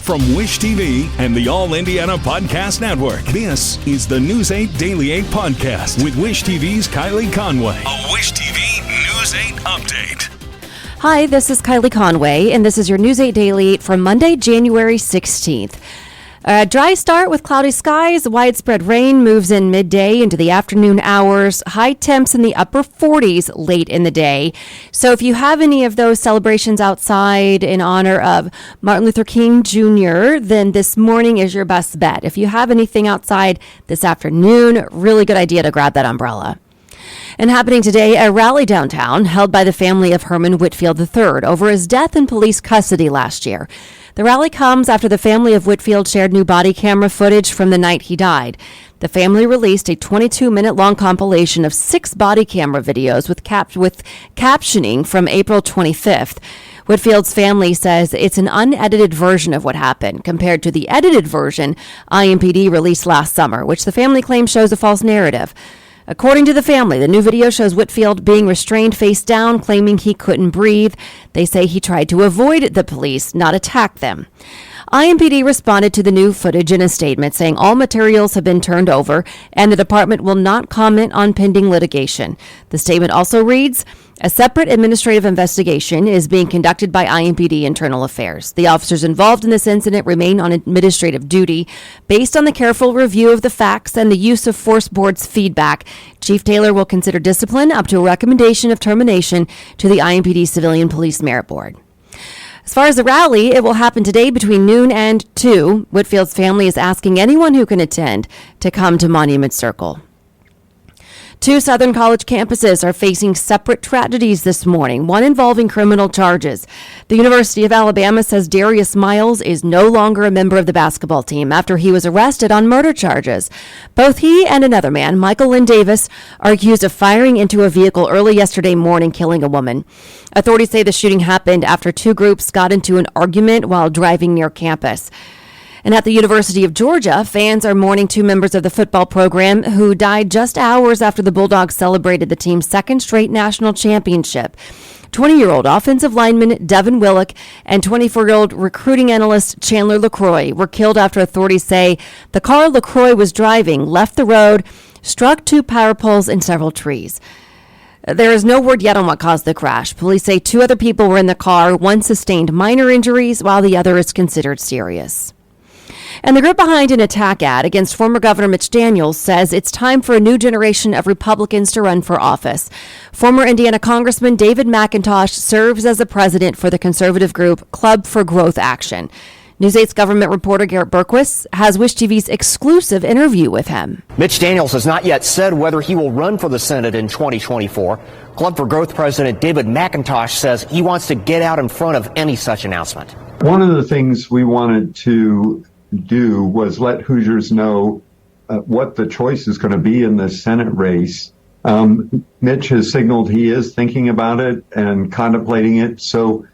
From Wish TV and the All Indiana Podcast Network, this is the News 8 Daily 8 Podcast with Wish TV's Kylie Conway. A Wish TV News 8 update. Hi, this is Kylie Conway, and this is your News 8 Daily 8 from Monday, January 16th. A dry start with cloudy skies. Widespread rain moves in midday into the afternoon hours. High temps in the upper 40s late in the day. So if you have any of those celebrations outside in honor of Martin Luther King Jr., then this morning is your best bet. If you have anything outside this afternoon, really good idea to grab that umbrella. And happening today, a rally downtown held by the family of Herman Whitfield III over his death in police custody last year. The rally comes after the family of Whitfield shared new body camera footage from the night he died. The family released a 22-minute-long compilation of 6 body camera videos with captioning from April 25th. Whitfield's family says it's an unedited version of what happened compared to the edited version IMPD released last summer, which the family claims shows a false narrative. According to the family, the new video shows Whitfield being restrained face down, claiming he couldn't breathe. They say he tried to avoid the police, not attack them. IMPD responded to the new footage in a statement saying all materials have been turned over and the department will not comment on pending litigation. The statement also reads, a separate administrative investigation is being conducted by IMPD Internal Affairs. The officers involved in this incident remain on administrative duty. Based on the careful review of the facts and the use of Force Board's feedback, Chief Taylor will consider discipline up to a recommendation of termination to the IMPD Civilian Police Merit Board. As far as the rally, it will happen today between noon and 2. Whitfield's family is asking anyone who can attend to come to Monument Circle. 2 Southern College campuses are facing separate tragedies this morning, one involving criminal charges. The University of Alabama says Darius Miles is no longer a member of the basketball team after he was arrested on murder charges. Both he and another man, Michael Lynn Davis, are accused of firing into a vehicle early yesterday morning, killing a woman. Authorities say the shooting happened after 2 groups got into an argument while driving near campus. And at the University of Georgia, fans are mourning 2 members of the football program who died just hours after the Bulldogs celebrated the team's 2nd straight national championship. 20-year-old offensive lineman Devin Willock and 24-year-old recruiting analyst Chandler LaCroix were killed after authorities say the car LaCroix was driving left the road, struck 2 power poles and several trees. There is no word yet on what caused the crash. Police say 2 other people were in the car. One sustained minor injuries, while the other is considered serious. And the group behind an attack ad against former Governor Mitch Daniels says it's time for a new generation of Republicans to run for office. Former Indiana Congressman David McIntosh serves as the president for the conservative group Club for Growth Action. News 8's government reporter Garrett Berquist has Wish TV's exclusive interview with him. Mitch Daniels has not yet said whether he will run for the Senate in 2024. Club for Growth President David McIntosh says he wants to get out in front of any such announcement. One of the things we wanted to do was let Hoosiers know what the choice is going to be in this Senate race. Mitch has signaled he is thinking about it and contemplating it. So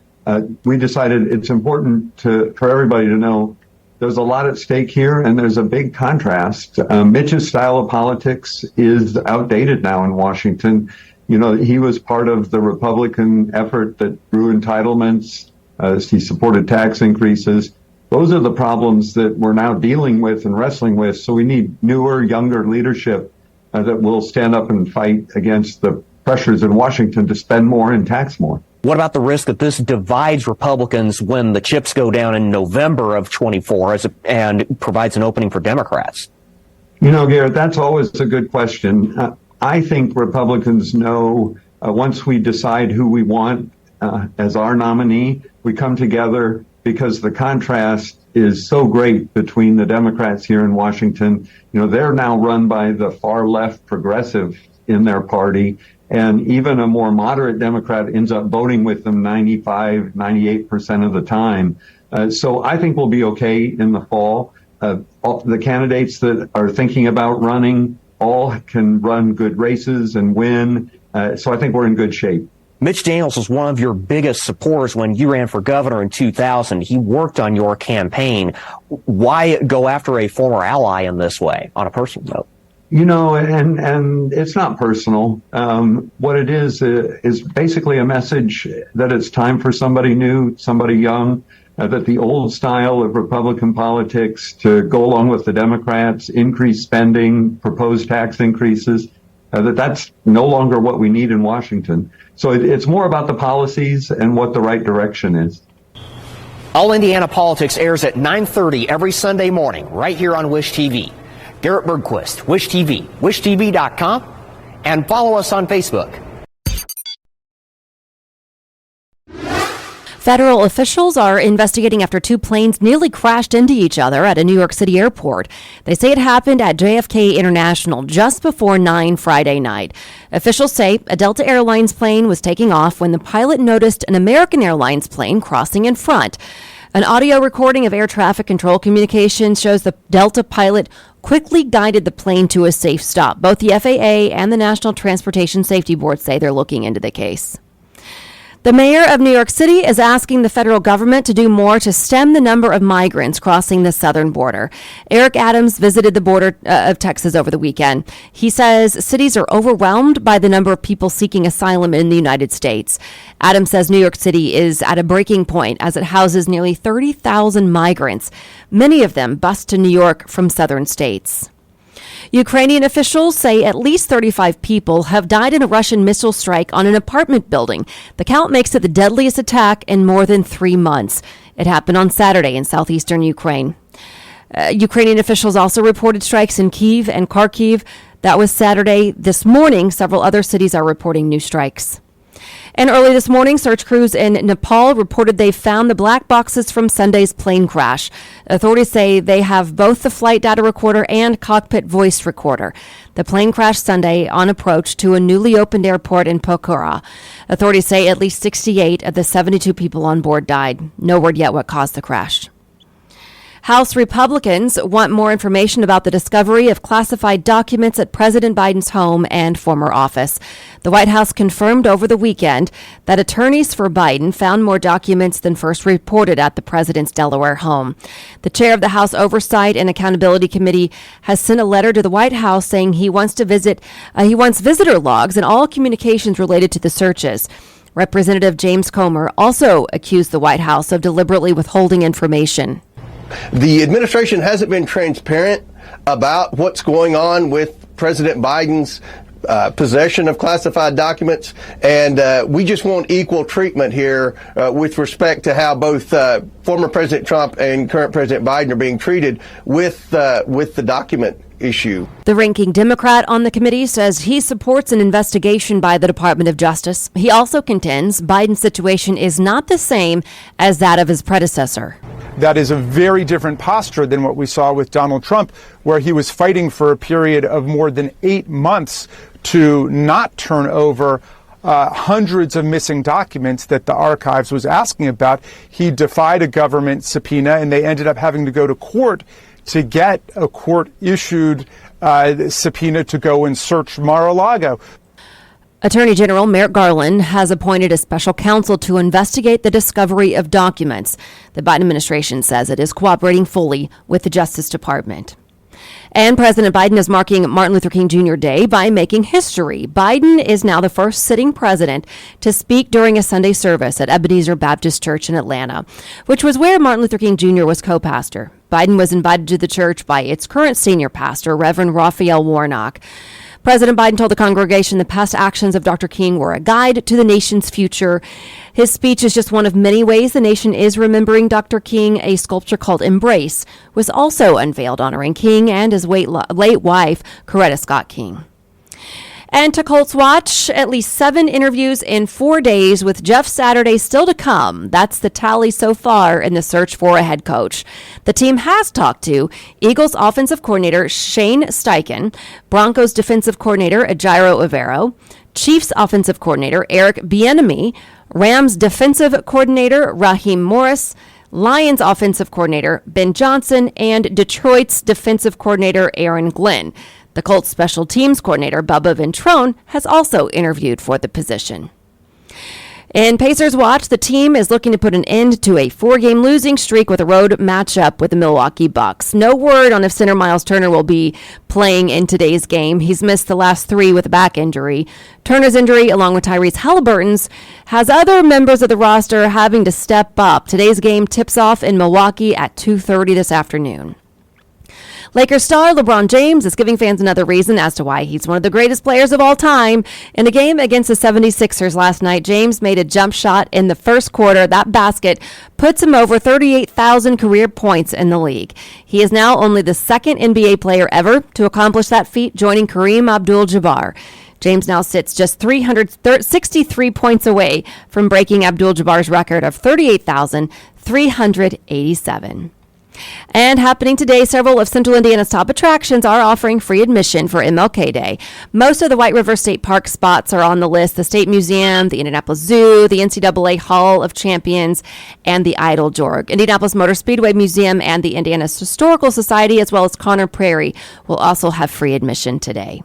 we decided it's important for everybody to know there's a lot at stake here and there's a big contrast. Mitch's style of politics is outdated now in Washington. You know, he was part of the Republican effort that grew entitlements. He supported tax increases. Those are the problems that we're now dealing with and wrestling with. So we need newer, younger leadership that will stand up and fight against the pressures in Washington to spend more and tax more. What about the risk that this divides Republicans when the chips go down in November of 24 and provides an opening for Democrats? You know, Garrett, that's always a good question. I think Republicans know once we decide who we want as our nominee, we come together because the contrast is so great between the Democrats here in Washington. You know, they're now run by the far left progressive in their party, and even a more moderate Democrat ends up voting with them 95, 98% of the time. So I think we'll be okay in the fall. The candidates that are thinking about running all can run good races and win. So I think we're in good shape. Mitch Daniels was one of your biggest supporters when you ran for governor in 2000. He worked on your campaign. Why go after a former ally in this way, on a personal note? You know, and it's not personal. What it is basically a message that it's time for somebody new, somebody young. that the old style of Republican politics to go along with the Democrats, increase spending, propose tax increases, that's no longer what we need in Washington. So it's more about the policies and what the right direction is. All Indiana Politics airs at 9:30 every Sunday morning, right here on Wish TV. Garrett Bergquist, Wish TV, wishtv.com, and follow us on Facebook. Federal officials are investigating after two planes nearly crashed into each other at a New York City airport. They say it happened at JFK International just before 9 Friday night. Officials say a Delta Airlines plane was taking off when the pilot noticed an American Airlines plane crossing in front. An audio recording of air traffic control communications shows the Delta pilot quickly guided the plane to a safe stop. Both the FAA and the National Transportation Safety Board say they're looking into the case. The mayor of New York City is asking the federal government to do more to stem the number of migrants crossing the southern border. Eric Adams visited the border of Texas over the weekend. He says cities are overwhelmed by the number of people seeking asylum in the United States. Adams says New York City is at a breaking point as it houses nearly 30,000 migrants, many of them bused to New York from southern states. Ukrainian officials say at least 35 people have died in a Russian missile strike on an apartment building. The count makes it the deadliest attack in more than 3 months. It happened on Saturday in southeastern Ukraine. Ukrainian officials also reported strikes in Kyiv and Kharkiv. That was Saturday. This morning, several other cities are reporting new strikes. And early this morning, search crews in Nepal reported they found the black boxes from Sunday's plane crash. Authorities say they have both the flight data recorder and cockpit voice recorder. The plane crashed Sunday on approach to a newly opened airport in Pokhara. Authorities say at least 68 of the 72 people on board died. No word yet what caused the crash. House Republicans want more information about the discovery of classified documents at President Biden's home and former office. The White House confirmed over the weekend that attorneys for Biden found more documents than first reported at the president's Delaware home. The chair of the House Oversight and Accountability Committee has sent a letter to the White House saying he wants visitor logs and all communications related to the searches. Representative James Comer also accused the White House of deliberately withholding information. The administration hasn't been transparent about what's going on with President Biden's possession of classified documents, and we just want equal treatment here with respect to how both former President Trump and current President Biden are being treated with the document issue. The ranking Democrat on the committee says he supports an investigation by the Department of Justice. He also contends Biden's situation is not the same as that of his predecessor. That is a very different posture than what we saw with Donald Trump, where he was fighting for a period of more than 8 months to not turn over hundreds of missing documents that the archives was asking about. He defied a government subpoena, and they ended up having to go to court to get a court-issued subpoena to go and search Mar-a-Lago. Attorney General Merrick Garland has appointed a special counsel to investigate the discovery of documents. The Biden administration says it is cooperating fully with the Justice Department. And President Biden is marking Martin Luther King Jr. Day by making history. Biden is now the first sitting president to speak during a Sunday service at Ebenezer Baptist Church in Atlanta, which was where Martin Luther King Jr. was co-pastor. Biden was invited to the church by its current senior pastor, Reverend Raphael Warnock. President Biden told the congregation the past actions of Dr. King were a guide to the nation's future. His speech is just one of many ways the nation is remembering Dr. King. A sculpture called Embrace was also unveiled honoring King and his late wife, Coretta Scott King. And to Colts Watch, at least 7 interviews in 4 days with Jeff Saturday still to come. That's the tally so far in the search for a head coach. The team has talked to Eagles offensive coordinator Shane Steichen, Broncos defensive coordinator Ejiro Evero, Chiefs offensive coordinator Eric Bieniemy, Rams defensive coordinator Raheem Morris, Lions offensive coordinator Ben Johnson, and Detroit's defensive coordinator Aaron Glenn. The Colts special teams coordinator Bubba Ventrone has also interviewed for the position. In Pacers Watch, the team is looking to put an end to a 4-game losing streak with a road matchup with the Milwaukee Bucks. No word on if center Miles Turner will be playing in today's game. He's missed the last 3 with a back injury. Turner's injury, along with Tyrese Halliburton's, has other members of the roster having to step up. Today's game tips off in Milwaukee at 2:30 this afternoon. Lakers star LeBron James is giving fans another reason as to why he's one of the greatest players of all time. In a game against the 76ers last night, James made a jump shot in the first quarter. That basket puts him over 38,000 career points in the league. He is now only the second NBA player ever to accomplish that feat, joining Kareem Abdul-Jabbar. James now sits just 363 points away from breaking Abdul-Jabbar's record of 38,387. And happening today, several of Central Indiana's top attractions are offering free admission for MLK Day. Most of the White River State Park spots are on the list: the State Museum, the Indianapolis Zoo, the NCAA Hall of Champions, and the Idle Jorg. Indianapolis Motor Speedway Museum and the Indiana Historical Society, as well as Conner Prairie, will also have free admission today.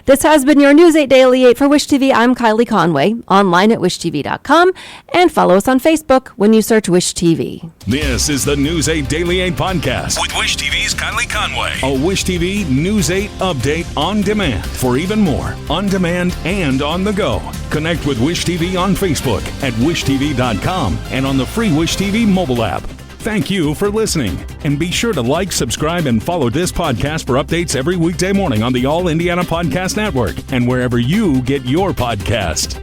This has been your News 8 Daily 8 for Wish TV. I'm Kylie Conway, online at wishtv.com, and follow us on Facebook when you search Wish TV. This is the News 8 Daily 8 podcast with Wish TV's Kylie Conway. A Wish TV News 8 update on demand for even more on demand and on the go. Connect with Wish TV on Facebook at wishtv.com and on the free Wish TV mobile app. Thank you for listening, and be sure to like, subscribe, and follow this podcast for updates every weekday morning on the All Indiana Podcast Network and wherever you get your podcast.